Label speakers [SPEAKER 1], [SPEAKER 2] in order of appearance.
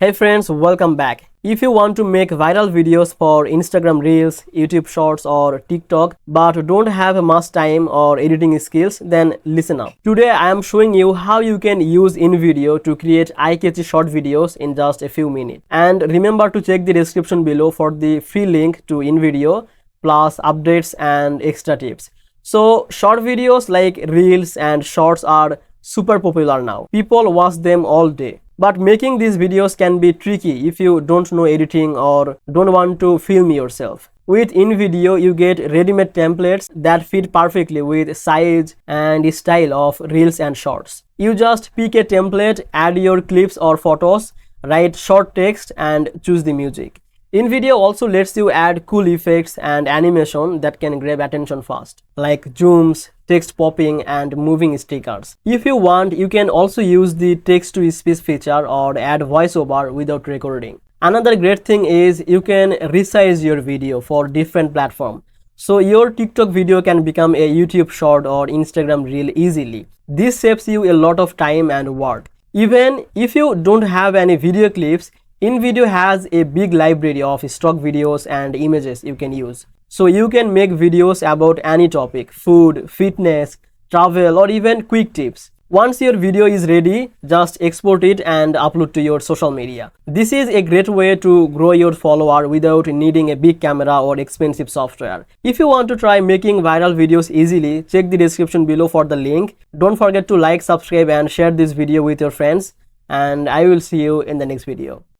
[SPEAKER 1] Hey friends, welcome back. If you want to make viral videos for Instagram Reels, YouTube Shorts or TikTok but don't have much time or editing skills, then listen up. Today I am showing you how you can use InVideo to create eye-catchy short videos in just a few minutes. And remember to check the description below for the free link to InVideo plus updates and extra tips. So short videos like Reels and Shorts are super popular now. People watch them all day. But making these videos can be tricky if you don't know editing or don't want to film yourself. With InVideo, you get ready-made templates that fit perfectly with size and style of Reels and Shorts. You just pick a template, add your clips or photos, write short text and choose the music. InVideo also lets you add cool effects and animation that can grab attention fast, like zooms, text popping and moving stickers. If you want, you can also use the text-to-speech feature or add voiceover without recording. Another great thing is you can resize your video for different platforms. So your TikTok video can become a YouTube short or Instagram reel easily. This saves you a lot of time and work. Even if you don't have any video clips, InVideo has a big library of stock videos and images you can use. So you can make videos about any topic, food, fitness, travel or even quick tips. Once your video is ready, just export it and upload to your social media. This is a great way to grow your follower without needing a big camera or expensive software. If you want to try making viral videos easily, check the description below for the link. Don't forget to like, subscribe and share this video with your friends. And I will see you in the next video.